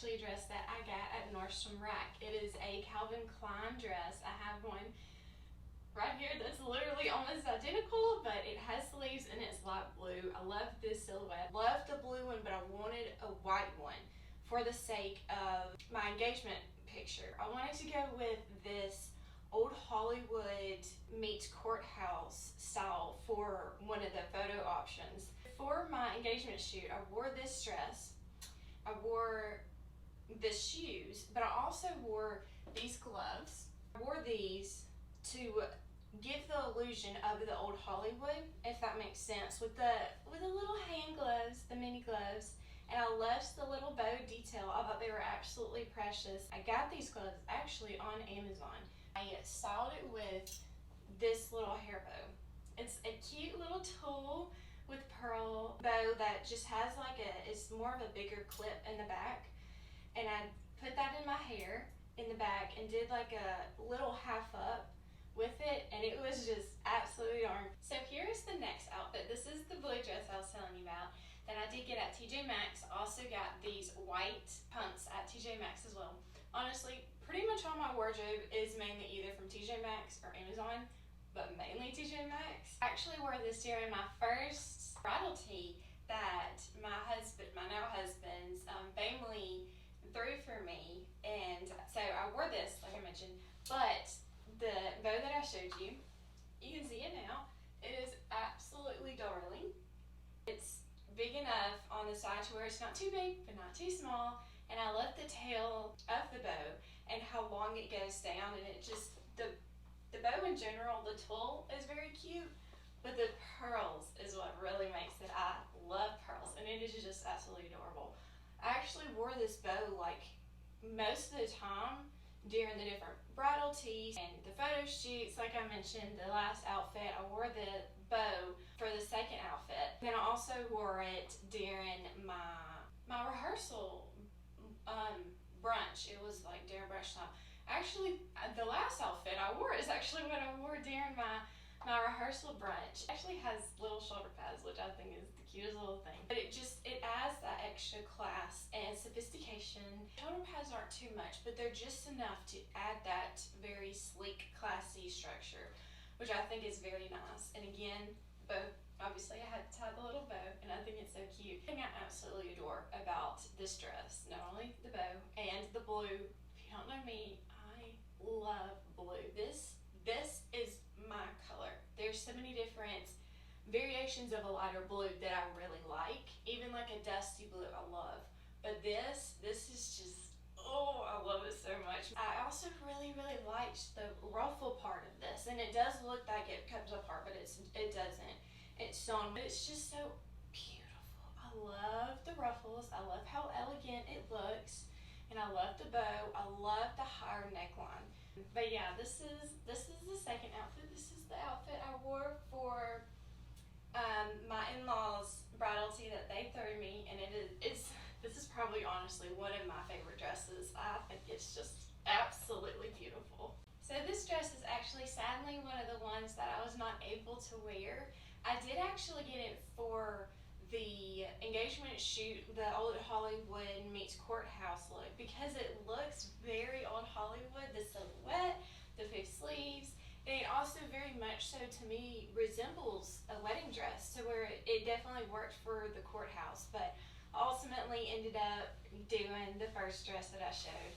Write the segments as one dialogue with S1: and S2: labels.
S1: actually a dress that I got at Nordstrom Rack. It is a Calvin Klein dress. I have one right here that's literally almost identical, but it has sleeves and it's light blue. I love this silhouette. Love the blue one, but I wanted a white one for the sake of my engagement picture. I wanted to go with this old Hollywood meets courthouse style for one of the photo options. For my engagement shoot, I wore this dress, I wore the shoes, but I also wore these gloves. I wore these to give the illusion of the old Hollywood, if that makes sense, with the little hand gloves, the mini gloves. And I loved the little bow detail. I thought they were absolutely precious. I got these gloves actually on Amazon. I styled it with this little hair bow. It's a cute little tulle with pearl bow that just has like it's more of a bigger clip in the back. And I put that in my hair in the back and did like a little half up with it, and it was just absolutely darn. So here's the next outfit. This is the blue dress I was telling you about that I did get at TJ Maxx. Also got these white pumps at TJ Maxx as well. Honestly, pretty much all my wardrobe is mainly either from TJ Maxx or Amazon, but mainly TJ Maxx. I actually wore this during my first bridal tea that my now husband's family threw for me, and so I wore this, like I mentioned, but the bow that I showed you, you can see it now. It is absolutely darling. It's big enough on the side to where it's not too big, but not too small. And I love the tail of the bow and how long it goes down. And it just, the bow in general, the tulle is very cute, but the pearls is what really makes it. I love pearls, and it is just absolutely adorable. I actually wore this bow like most of the time during the different bridal teas and the photo shoots. Like I mentioned, the last outfit, I wore the bow for the second outfit. Then I also wore it during my rehearsal brunch. It was like during brunch time. Actually, the last outfit I wore is actually what I wore during my rehearsal brunch. It actually has little shoulder pads, which I think is the cutest little thing. But it adds that extra class and sophistication. Shoulder pads aren't too much, but they're just enough to add that very sleek, classy structure, which I think is very nice. And again, bow. Obviously, I had to tie the little bow, and I think it's so cute. The thing I absolutely adore about this dress, not only the bow and the blue. If you don't know me, I love blue. This is my color. There's so many different variations of a lighter blue that I really like. Even like a dusty blue, I love. But this is just, oh, I love it so much. I also really liked the ruffle part of this, and it does look like it comes apart, but it doesn't. It's sewn, but it's just so beautiful. I love the ruffles. I love how elegant it looks, and I love the bow. I love the higher neckline. But yeah, this is the second outfit. This is the outfit I wore for my in-laws' bridal tea that they threw me, and this is probably honestly one of my favorite dresses. I think it's just absolutely beautiful. So this dress is actually sadly one of the ones that I was not able to wear. I did actually get it for the engagement shoot, the old Hollywood meets courthouse look, because it looks very old Hollywood, the silhouette, the puff sleeves, and it also very much so to me resembles a wedding dress, to where it definitely worked for the courthouse, but ultimately ended up doing the first dress that I showed.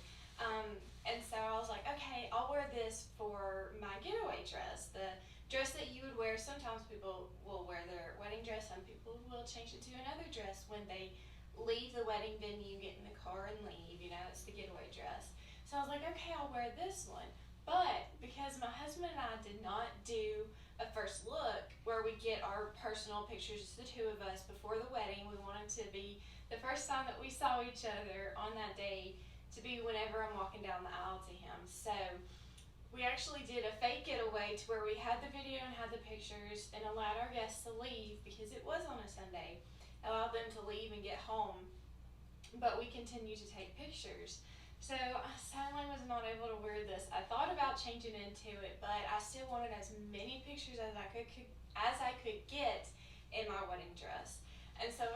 S1: And so I was like, okay, I'll wear this for my getaway dress, the dress that you would wear. Sometimes people will wear their wedding dress, some people will change it to another dress when they leave the wedding venue, get in the car and leave, you know, it's the getaway dress. So I was like, okay, I'll wear this one. But because my husband and I did not do a first look where we get our personal pictures, just the two of us before the wedding, we wanted to be the first time that we saw each other on that day to be whenever I'm walking down the aisle to him. So we actually did a fake getaway to where we had the video and had the pictures and allowed our guests to leave, because it was on a Sunday, allowed them to leave and get home, but we continued to take pictures. So I sadly was not able to wear this. I thought about changing into it, but I still wanted as many pictures as I could get in my wedding dress. And so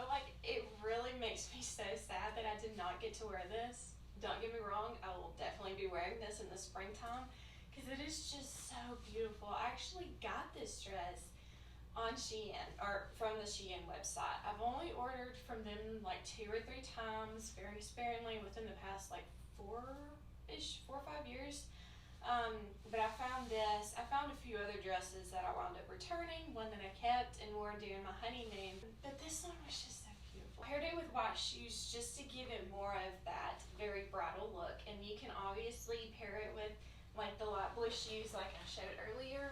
S1: it really makes me so sad that I did not get to wear this. Don't get me wrong, I will definitely be wearing this in the springtime because it is just so beautiful. I actually got this dress on Shein, or from the Shein website. I've only ordered from them like 2 or 3 times, very sparingly within the past like 4 or 5 years. But I found this. I found a few other dresses that I wound up returning, one that I kept and wore during my honeymoon. But this one was just so beautiful. Paired it with white shoes just to give it more of that very bridal look. And you can obviously pair it with like the light blue shoes like I showed earlier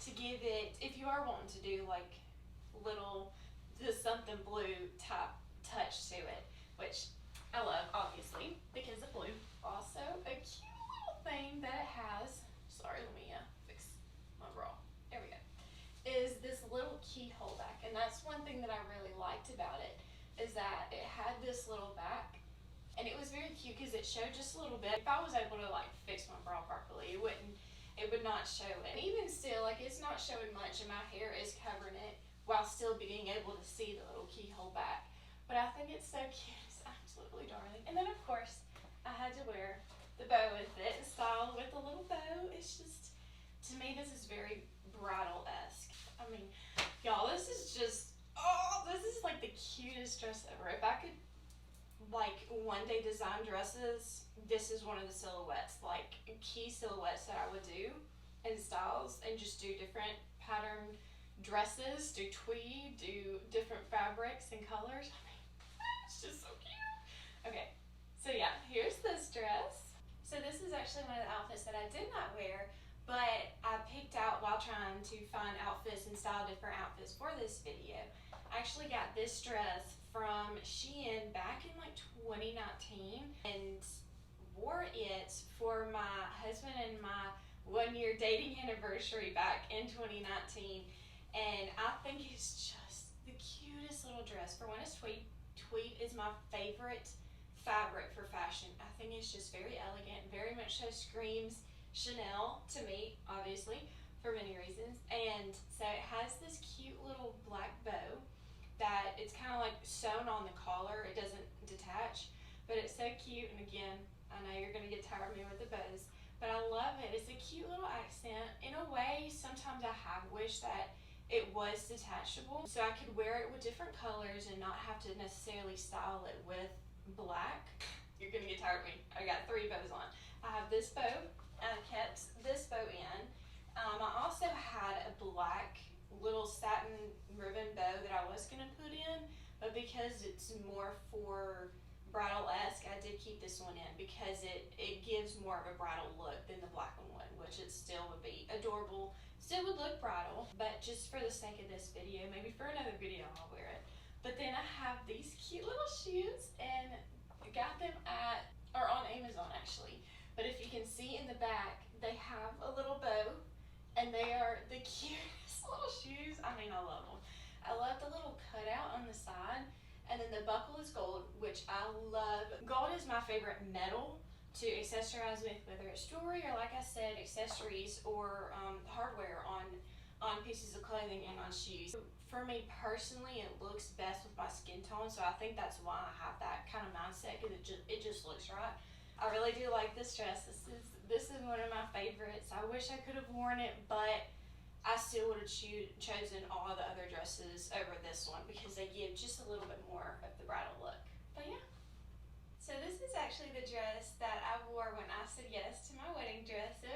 S1: to give it, if you are wanting to do like little, just something blue type touch to it, which I love obviously because of blue. Also a cute little thing that it has, sorry, let me fix my bra, there we go, is this little keyhole back. And that's one thing that I really liked about it, is that it had this little back and it was very cute because it showed just a little bit. If I was able to like fix my bra properly, it would not show it. And even still, like it's not showing much and my hair is covering it while still being able to see the little keyhole back. But I think it's so cute, it's absolutely darling. And then of course, I had to wear the bow with it, styled with a little bow. It's just, to me, this is very bridal-esque. I mean, y'all, this is just, oh, this is like the cutest dress ever. If I could, like, one day design dresses, this is one of the silhouettes, like, key silhouettes that I would do in styles, and just do different pattern dresses, do tweed, do different fabrics and colors. I mean, it's just so cute. Okay. So yeah, here's this dress. So this is actually one of the outfits that I did not wear, but I picked out while trying to find outfits and style different outfits for this video. I actually got this dress from Shein back in like 2019 and wore it for my husband and my 1-year dating anniversary back in 2019. And I think it's just the cutest little dress. For one, it's tweed. Tweed is my favorite fabric for fashion. I think it's just very elegant, very much so screams Chanel to me, obviously, for many reasons. And so it has this cute little black bow that it's kind of like sewn on the collar. It doesn't detach, but it's so cute. And again, I know you're gonna get tired of me with the bows, but I love it. It's a cute little accent. In a way, sometimes I have wished that it was detachable so I could wear it with different colors and not have to necessarily style it with black. You're gonna get tired of me. I got 3 bows on. I have this bow, and I kept this bow in. I also had a black little satin ribbon bow that I was gonna put in, but because it's more for bridal-esque, I did keep this one in because it gives more of a bridal look than the black one would, which it still would be adorable, still would look bridal, but just for the sake of this video, maybe for another video I'll wear it. But then I have these cute little shoes, and I got them on Amazon actually. But if you can see in the back, they have a little bow, and they are the cutest little shoes. I mean, I love them. I love the little cutout on the side, and then the buckle is gold, which I love. Gold is my favorite metal to accessorize with, whether it's jewelry or, like I said, accessories or hardware on pieces of clothing and on shoes. For me personally, it looks best with my skin tone, so I think that's why I have that kind of mindset, because it just looks right. I really do like this dress. This is one of my favorites. I wish I could have worn it, but I still would have chosen all the other dresses over this one because they give just a little bit more of the bridal look. But yeah. So this is actually the dress that I wore when I said yes to my wedding dress. So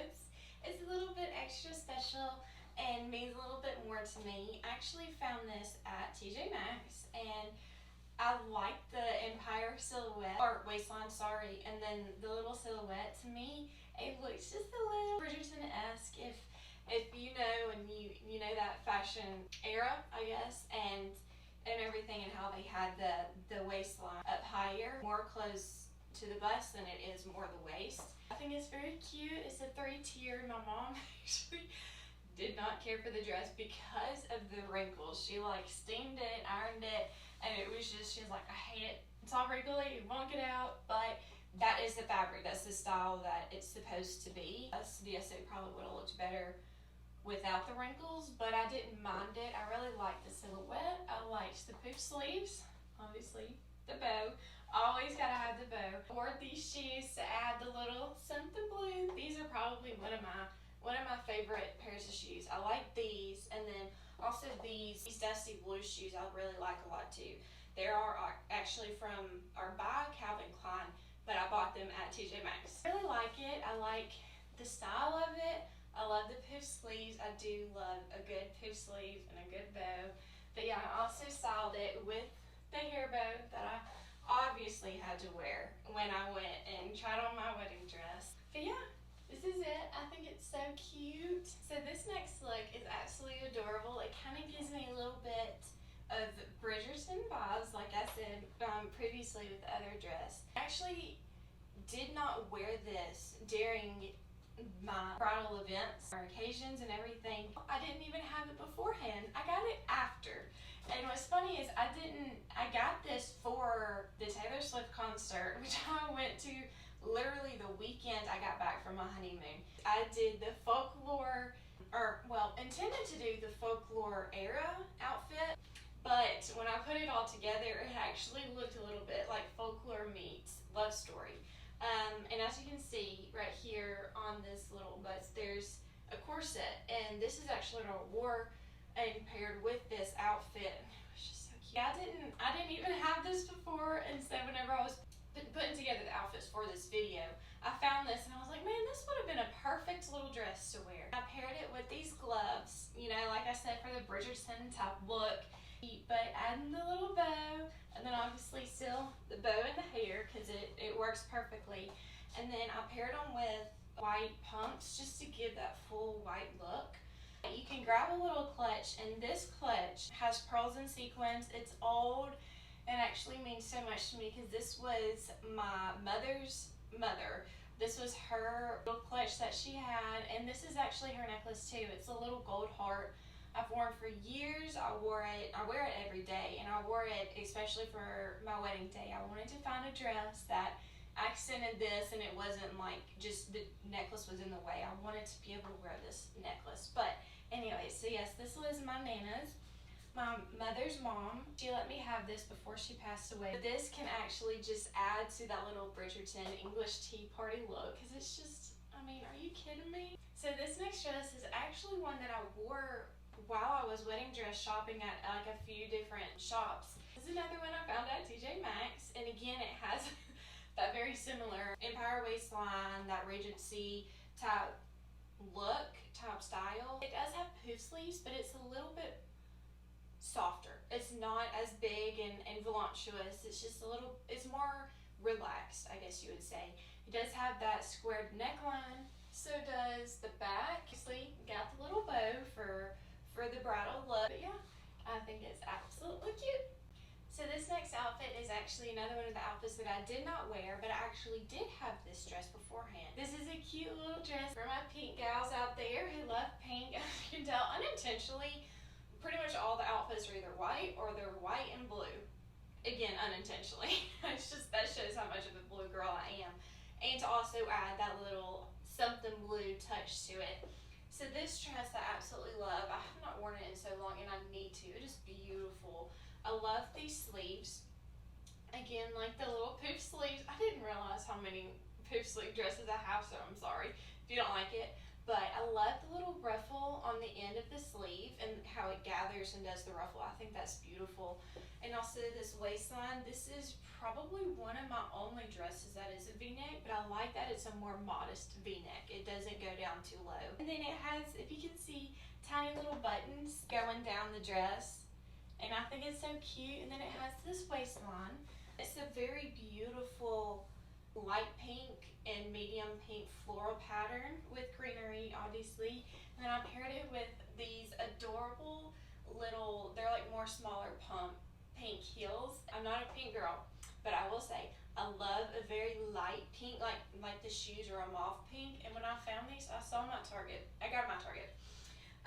S1: it's a little bit extra special and means a little bit more to me. I actually found this at TJ Maxx, and I like the empire silhouette, or waistline, sorry, and then the little silhouette. To me, it looks just a little Bridgerton-esque, if you know, and you know that fashion era, I guess, and everything, and how they had the waistline up higher, more close to the bust than it is more the waist. I think it's very cute. It's a 3-tier. My mom actually did not care for the dress because of the wrinkles. She like steamed it, ironed it, and it was just, she was like, I hate it. It's all wrinkly, it won't get out, but that is the fabric. That's the style that it's supposed to be. Yes, it probably would have looked better without the wrinkles, but I didn't mind it. I really liked the silhouette. I liked the poof sleeves, obviously the bow. Always gotta have the bow. I wore these shoes to add the little something blue. These are probably one of my favorite pairs of shoes. I like these, and then also these dusty blue shoes I really like a lot too. They are actually by Calvin Klein, but I bought them at TJ Maxx. I really like it. I like the style of it. I love the poof sleeves. I do love a good poof sleeve and a good bow. But yeah, I also styled it with the hair bow that I obviously had to wear when I went and tried on my wedding dress. But yeah, this is it. I think it's so cute. So this next look is absolutely adorable. It kind of gives me a little bit of Bridgerton vibes, like I said previously with the other dress. I actually did not wear this during my bridal events or occasions and everything. I didn't even have it beforehand. I got it after. And what's funny is I got this for the Taylor Swift concert, which I went to literally the weekend I got back from my honeymoon. I did the Folklore, intended to do the Folklore era outfit, but when I put it all together, it actually looked a little bit like Folklore meets Love Story. And as you can see right here on this little bust, there's a corset, and this is actually what I wore and paired with this outfit. It was just so cute. I didn't even have this before, and so whenever I was putting together the outfits for this video, I found this and I was like, man, this would have been a perfect little dress to wear. I paired it with these gloves, you know, like I said, for the Bridgerton type look, but adding the little bow, and then obviously still the bow and the hair, because it works perfectly. And then I paired them with white pumps just to give that full white look. You can grab a little clutch, and this clutch has pearls and sequins. It's old and actually means so much to me because this was my mother's mother. This was her little clutch that she had, and this is actually her necklace too. It's a little gold heart. I've worn for years. I wear it every day, and I wore it especially for my wedding day. I wanted to find a dress that accented this, and it wasn't like just the necklace was in the way. I wanted to be able to wear this necklace. But anyway, so yes, this was my Nana's, my mother's mom. She let me have this before she passed away. But this can actually just add to that little Bridgerton English tea party look, because it's just, I mean, are you kidding me? So this next dress is actually one that I wore while I was wedding dress shopping at like a few different shops. This is another one I found at TJ Maxx, and again, it has that very similar Empire waistline, that Regency type look, type style. It does have poof sleeves, but it's a little bit softer. It's not as big and voluptuous. It's just it's more relaxed, I guess you would say. It does have that squared neckline. So does the back. Obviously, got the little bow for the bridal look. But yeah, I think it's absolutely cute. So this next outfit is actually another one of the outfits that I did not wear, but I actually did have this dress beforehand. This is a cute little dress for my pink gals out there who love pink. As you can tell, unintentionally, pretty much all the outfits are either white or they're white and blue. Again, unintentionally. It's just, that shows how much of a blue girl I am. And to also add that little something blue touch to it. So this dress I absolutely love. I have not worn it in so long, and I need to. It is beautiful. I love these sleeves. Again, like the little poof sleeves. I didn't realize how many poof sleeve dresses I have, so I'm sorry if you don't like it. But I love the little ruffle on the end of the sleeve and how it gathers and does the ruffle. I think that's beautiful. And also this waistline. This is probably one of my only dresses that is a V-neck, but I like that it's a more modest V-neck. It doesn't go down too low. And then it has, if you can see, tiny little buttons going down the dress. And I think it's so cute. And then it has this waistline. It's a very beautiful light pink and medium pink floral pattern with greenery, obviously. And then I paired it with these adorable little, they're like more smaller pink heels. I'm not a pink girl, but I will say I love a very light pink, like the shoes are a mauve pink. And when I found these, I saw them at Target. I got them at Target.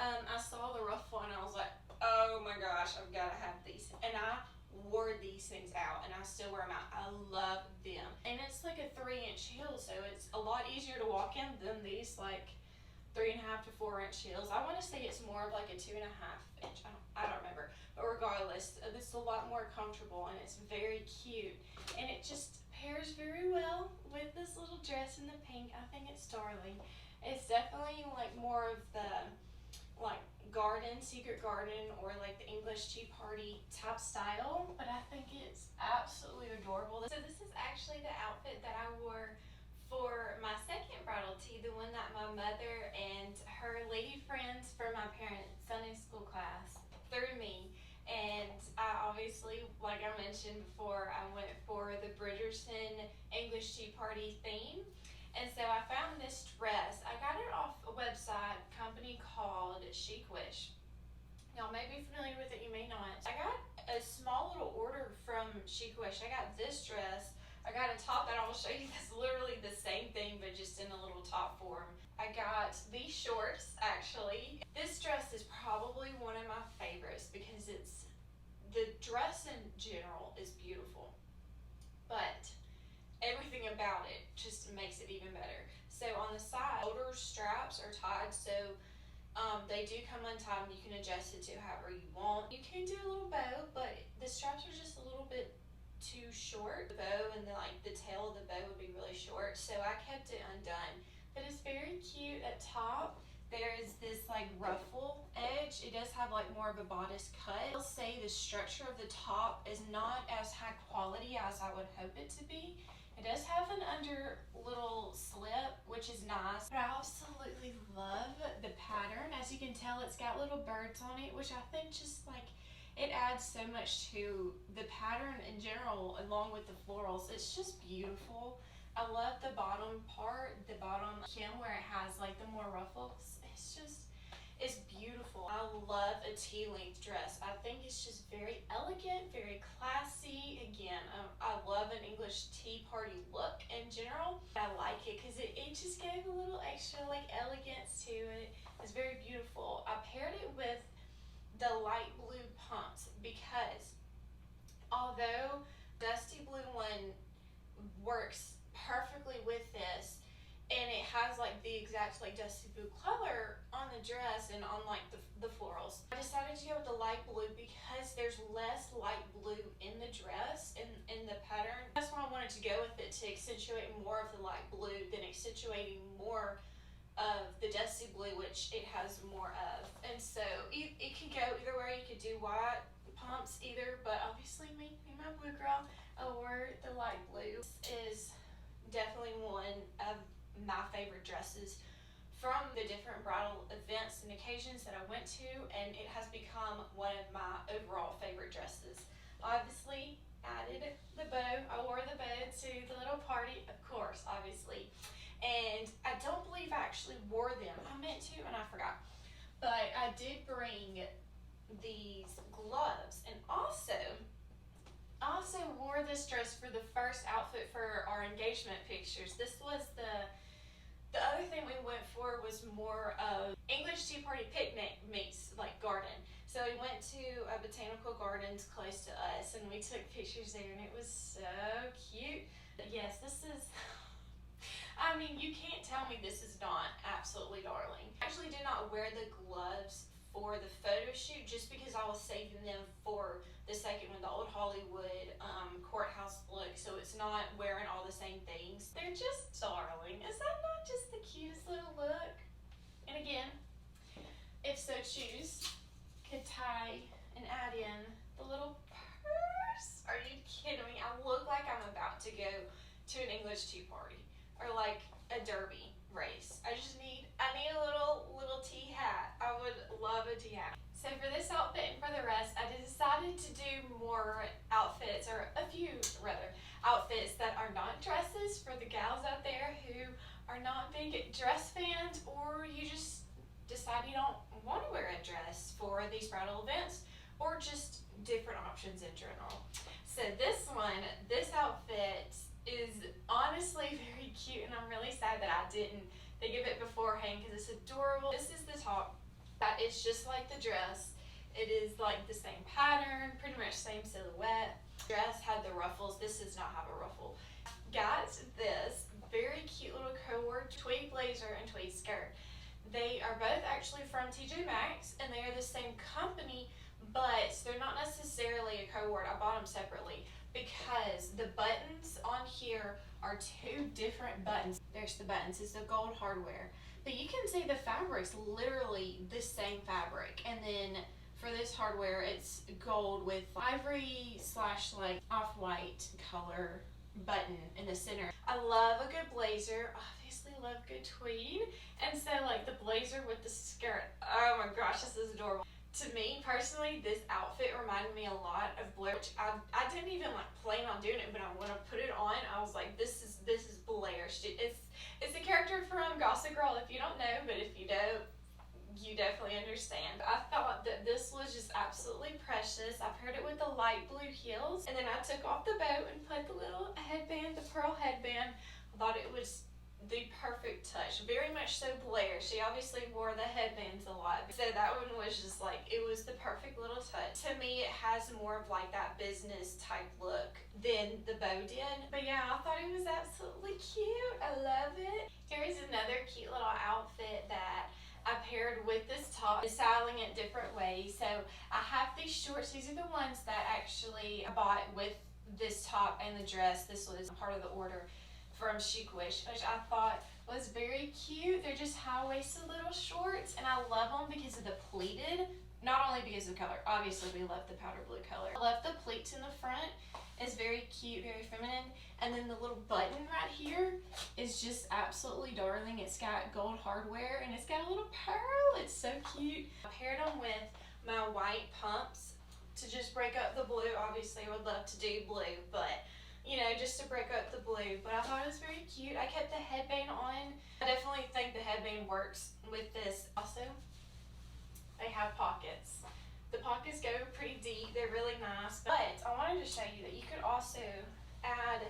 S1: I saw the ruffle and I was like, oh my gosh, I've got to have these. And I wore these things out, and I still wear them out. I love them. And it's like a 3-inch heel, so it's a lot easier to walk in than these like 3.5 to 4 inch heels. I want to say it's more of like a 2.5 inch. I don't remember. But regardless, this is a lot more comfortable and it's very cute. And it just pairs very well with this little dress in the pink. I think it's darling. It's definitely like more of the like garden, secret garden, or like the English tea party type style. But I think it's absolutely adorable. So this is actually the outfit that I wore for my second bridal tea, the one that my mother and her lady friends for my parents' Sunday school class threw me. And I obviously, like I mentioned before, I went for the Bridgerton English tea party theme. And so I found this dress. I got it off a website company called Chic Wish. Y'all may be familiar with it, you may not. I got a small little order from Chic Wish. I got this dress. I got a top that I will show you that's literally the same thing but just in a little top form. I got these shorts actually. This dress is probably one of my favorites because the dress in general is beautiful, but everything about it just makes it even better. So on the side, shoulder straps are tied, so they do come untied and you can adjust it to however you want. You can do a little bow, but the straps are just a little bit too short. The bow and the tail of the bow would be really short, so I kept it undone. But it's very cute. At top there is this like ruffle edge. It does have like more of a bodice cut. I'll say the structure of the top is not as high quality as I would hope it to be. It does have an under little slip, which is nice, but I absolutely love the pattern. As you can tell, it's got little birds on it, which I think just like it adds so much to the pattern in general, along with the florals. It's just beautiful. I love the bottom part, the bottom hem where it has like the more ruffles. It's beautiful. I love a tea-length dress. I think it's just very elegant, very classy. Again, I love an English tea party look in general. I like it because it just gave a little extra like elegance to it. It's very beautiful. I paired it with the light blue pumps because although dusty blue one works perfectly with this, and it has like the exact like dusty blue color on the dress and on like the florals, I decided to go with the light blue because there's less light blue in the dress in the pattern. That's why I wanted to go with it, to accentuate more of the light blue than accentuating more of the dusty blue, which it has more of. And so it can go either way. You could do white pumps either, but obviously me my blue girl, I wore the light blue. This is definitely one of my favorite dresses from the different bridal events and occasions that I went to, and it has become one of my overall favorite dresses. Obviously added the bow. I wore the bow to the little party, of course, obviously. And I don't believe I actually wore them. I meant to and I forgot. But I did bring these gloves, and also wore this dress for the first outfit for our engagement pictures. This was the other thing we went for was more of English tea party picnic meets like garden. So we went to a botanical gardens close to us and we took pictures there, and it was so cute. But yes, this is, I mean, you can't tell me this is not absolutely darling. I actually did not wear the gloves for the photo shoot just because I was saving them for the second one, the old Hollywood courthouse look, so it's not wearing all the same things. They're just darling. Is that not just the cutest little look? And again, if so choose, could tie and add in the little purse. Are you kidding me? I look like I'm about to go to an English tea party or like a derby race. I need a little tea hat. I would love a tea hat. So for this outfit and for the rest, I decided to do more outfits, or a few rather, outfits that are not dresses for the gals out there who are not big dress fans, or you just decide you don't want to wear a dress for these bridal events, or just different options in general. So this outfit is honestly very cute, and I'm really sad that I didn't think of it beforehand because it's adorable. This is the top. That is just like the dress. It is like the same pattern, pretty much same silhouette. Dress had the ruffles. This does not have a ruffle. Got this very cute little coord tweed blazer and tweed skirt. They both actually from TJ Maxx, and they are the same company, but they're not necessarily a coord. I bought them separately because the buttons on here are two different buttons. There's the buttons, it's the gold hardware. But you can see the fabric's literally the same fabric. And then for this hardware, it's gold with ivory slash like off-white color button in the center. I love a good blazer, obviously love good tweed. And so like the blazer with the skirt, oh my gosh, this is adorable. To me personally, this outfit reminded me a lot of Blair, which I didn't even like plan on doing it, but when I put it on, I was like, this is Blair. It's a character from Gossip Girl, if you don't know, but if you do, you definitely understand. I thought that this was just absolutely precious. I paired it with the light blue heels, and then I took off the bow and put the little headband, the pearl headband. I thought it was the perfect touch, very much so Blair. She obviously wore the headbands a lot, so that one was just like, it was the perfect little touch. To me, it has more of like that business type look than the bow did. But yeah, I thought it was absolutely cute. I love it. Here's another cute little outfit that I paired with this top, styling it different ways. So I have these shorts. These are the ones that actually I bought with this top and the dress. This was part of the order from Chic Wish, which I thought was very cute. They're just high-waisted little shorts, and I love them because of the pleated, not only because of the color. Obviously, we love the powder blue color. I love the pleats in the front. It's very cute, very feminine. And then the little button right here is just absolutely darling. It's got gold hardware, and it's got a little pearl. It's so cute. I paired them with my white pumps to just break up the blue. Obviously, I would love to do blue, but you know, just to break up the blue. But I thought it was very cute. I kept the headband on. I definitely think the headband works with this. Also, they have pockets. The pockets go pretty deep. They're really nice. But I wanted to show you that you could also add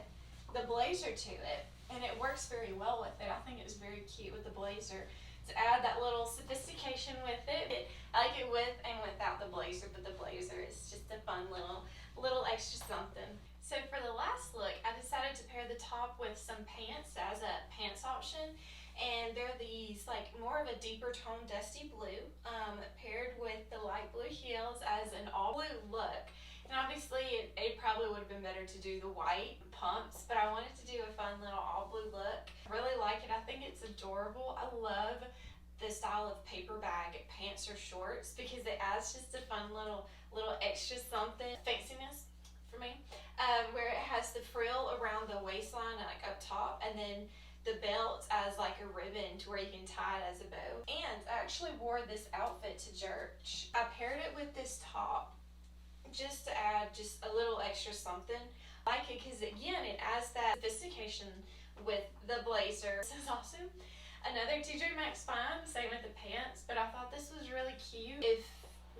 S1: the blazer to it, and it works very well with it. I think it was very cute with the blazer to add that little sophistication with it. I like it with and without the blazer, but the blazer is just a fun little extra something. So for the last look, I decided to pair the top with some pants as a pants option, and they're these like more of a deeper tone dusty blue, paired with the light blue heels as an all blue look. And obviously it probably would have been better to do the white pumps, but I wanted to do a fun little all blue look. I really like it. I think it's adorable. I love the style of paper bag pants or shorts because it adds just a fun little extra something, fanciness for me, where it has the frill around the waistline like up top, and then the belt as like a ribbon to where you can tie it as a bow. And I actually wore this outfit to church. I paired it with this top just to add just a little extra something. I like it because again it adds that sophistication with the blazer. This is awesome. Another TJ Maxx find, same with the pants, but I thought this was really cute if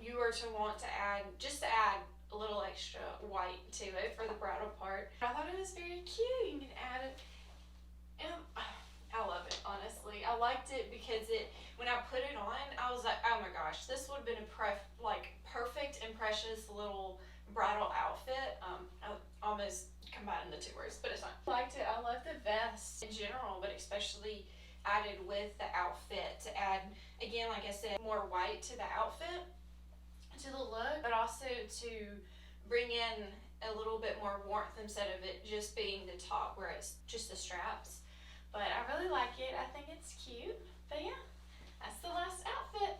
S1: you were to want to add, just to add a little extra white to it for the bridal part. I thought it was very cute. You can add it, and I love it, honestly. I liked it because when I put it on, I was like, oh my gosh, this would have been a perfect and precious little bridal outfit. I almost combined the two words, but it's fine. I liked it. I love the vest in general, but especially added with the outfit to add, again, like I said, more white to the outfit, to the look, but also to bring in a little bit more warmth instead of it just being the top where it's just the straps. But I really like it. I think it's cute. But yeah, that's the last outfit.